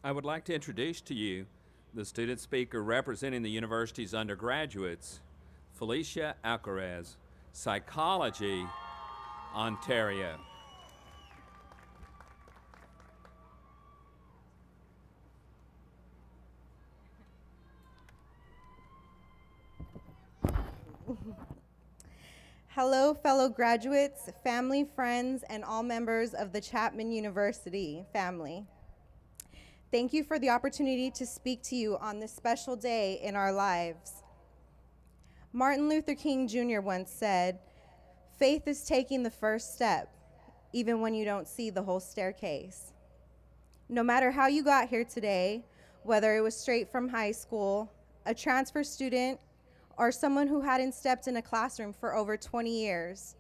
I would like to introduce to you the student speaker representing the university's undergraduates, Felicia Alcaraz, Psychology, Ontario. Hello, fellow graduates, family, friends, and all members of the Chapman University family. Thank you for the opportunity to speak to you on this special day in our lives. Martin Luther King Jr. once said, "Faith is taking the first step, even when you don't see the whole staircase." No matter how you got here today, whether it was straight from high school, a transfer student, or someone who hadn't stepped in a classroom for over 20 years,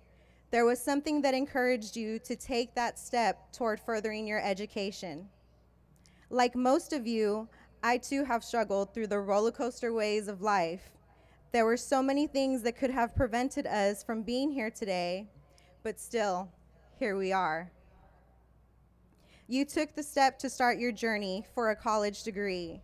there was something that encouraged you to take that step toward furthering your education. Like most of you, I too have struggled through the roller coaster ways of life. There were so many things that could have prevented us from being here today, but still, here we are. You took the step to start your journey for a college degree,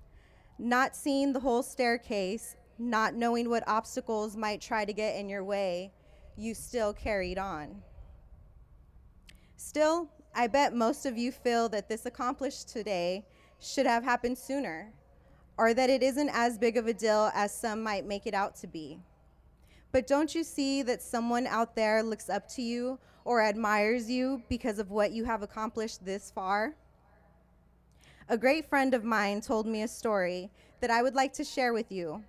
not seeing the whole staircase, not knowing what obstacles might try to get in your way, you still carried on. Still, I bet most of you feel that this accomplished today should have happened sooner, or that it isn't as big of a deal as some might make it out to be. But don't you see that someone out there looks up to you or admires you because of what you have accomplished this far? A great friend of mine told me a story that I would like to share with you.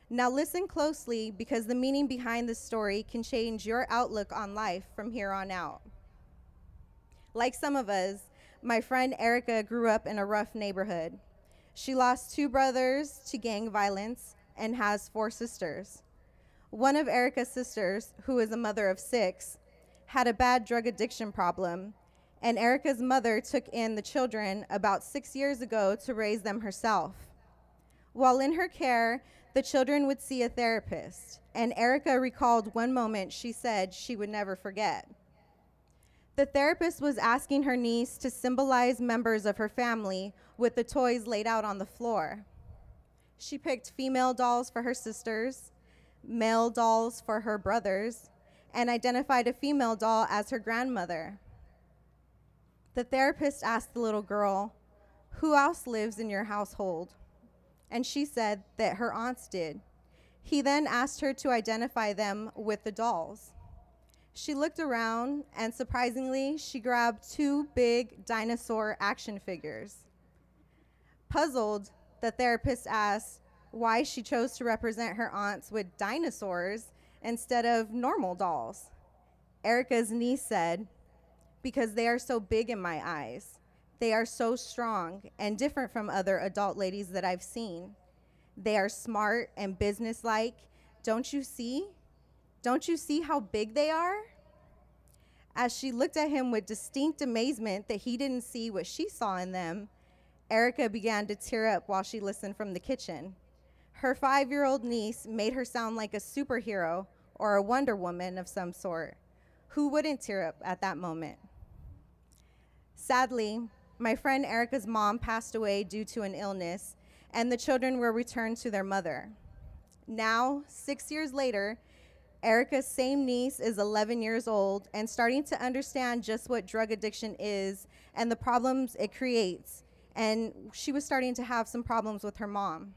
Now listen closely, because the meaning behind this story can change your outlook on life from here on out. Like some of us, my friend Erica grew up in a rough neighborhood. She lost 2 brothers to gang violence and has 4 sisters. One of Erica's sisters, who is a mother of 6, had a bad drug addiction problem, and Erica's mother took in the children about 6 years ago to raise them herself. While in her care, the children would see a therapist, and Erica recalled one moment she said she would never forget. The therapist was asking her niece to symbolize members of her family with the toys laid out on the floor. She picked female dolls for her sisters, male dolls for her brothers, and identified a female doll as her grandmother. The therapist asked the little girl, "Who else lives in your household?" And she said that her aunts did. He then asked her to identify them with the dolls. She looked around, and surprisingly, she grabbed 2 big dinosaur action figures. Puzzled, the therapist asked why she chose to represent her aunts with dinosaurs instead of normal dolls. Erica's niece said, "Because they are so big in my eyes. They are so strong and different from other adult ladies that I've seen. They are smart and businesslike. Don't you see? Don't you see how big they are?" As she looked at him with distinct amazement that he didn't see what she saw in them, Erica began to tear up while she listened from the kitchen. Her 5-year-old niece made her sound like a superhero or a Wonder Woman of some sort. Who wouldn't tear up at that moment? Sadly, my friend Erica's mom passed away due to an illness, and the children were returned to their mother. Now, 6 years later, Erica's same niece is 11 years old and starting to understand just what drug addiction is and the problems it creates, and she was starting to have some problems with her mom.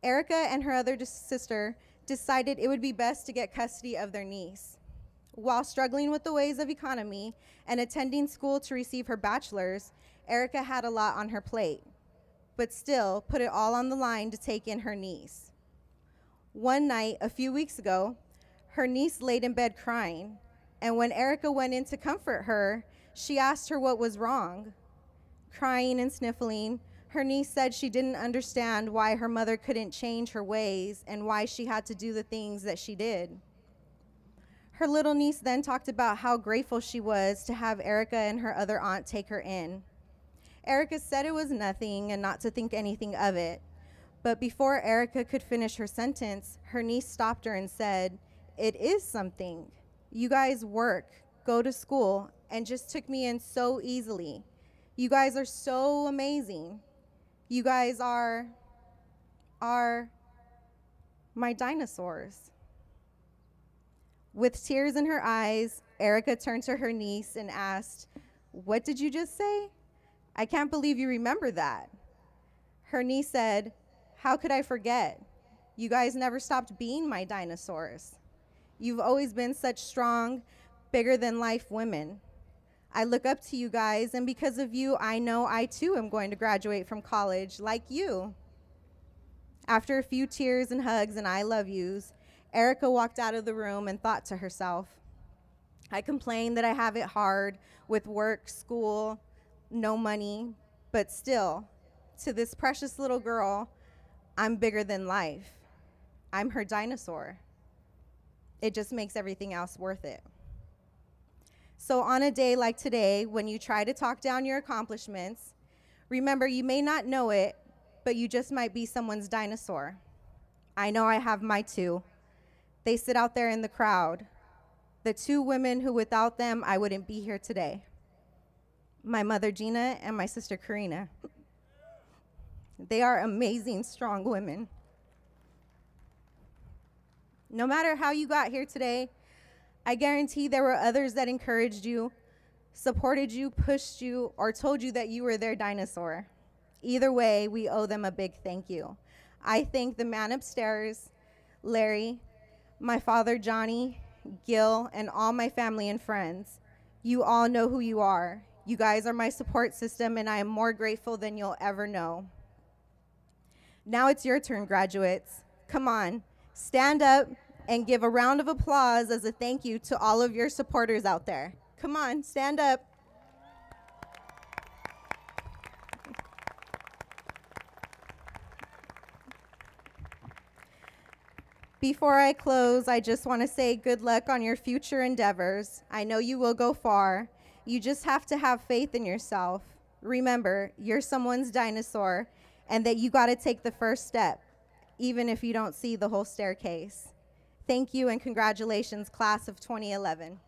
Erica and her other sister decided it would be best to get custody of their niece. While struggling with the ways of economy and attending school to receive her bachelor's, Erica had a lot on her plate, but still put it all on the line to take in her niece. One night, a few weeks ago, her niece laid in bed crying, and when Erica went in to comfort her, she asked her what was wrong. Crying and sniffling, her niece said she didn't understand why her mother couldn't change her ways and why she had to do the things that she did. Her little niece then talked about how grateful she was to have Erica and her other aunt take her in. Erica said it was nothing and not to think anything of it. But before Erica could finish her sentence, her niece stopped her and said, "It is something. You guys work, go to school, and just took me in so easily. You guys are so amazing. You guys are my dinosaurs. With tears in her eyes, Erica turned to her niece and asked, "What did you just say? I can't believe you remember that." Her niece said, "How could I forget? You guys never stopped being my dinosaurs. You've always been such strong, bigger than life women. I look up to you guys, and because of you, I know I too am going to graduate from college like you." After a few tears and hugs and I love yous, Erica walked out of the room and thought to herself, "I complain that I have it hard with work, school, no money, but still, to this precious little girl, I'm bigger than life. I'm her dinosaur. It just makes everything else worth it." So on a day like today, when you try to talk down your accomplishments, remember you may not know it, but you just might be someone's dinosaur. I know I have my two. They sit out there in the crowd. The two women who without them, I wouldn't be here today. My mother, Gina, and my sister, Karina. They are amazing, strong women. No matter how you got here today, I guarantee there were others that encouraged you, supported you, pushed you, or told you that you were their dinosaur. Either way, we owe them a big thank you. I thank the man upstairs, Larry, my father, Johnny, Gil, and all my family and friends. You all know who you are. You guys are my support system, and I am more grateful than you'll ever know. Now it's your turn, graduates. Come on, stand up and give a round of applause as a thank you to all of your supporters out there. Come on, stand up. Before I close, I just want to say good luck on your future endeavors. I know you will go far. You just have to have faith in yourself. Remember, you're someone's dinosaur, and that you got to take the first step, even if you don't see the whole staircase. Thank you and congratulations, class of 2011.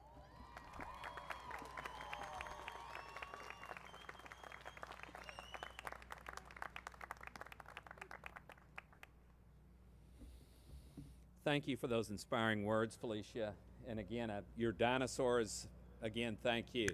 Thank you for those inspiring words, Felicia. And again, your dinosaurs, again, thank you.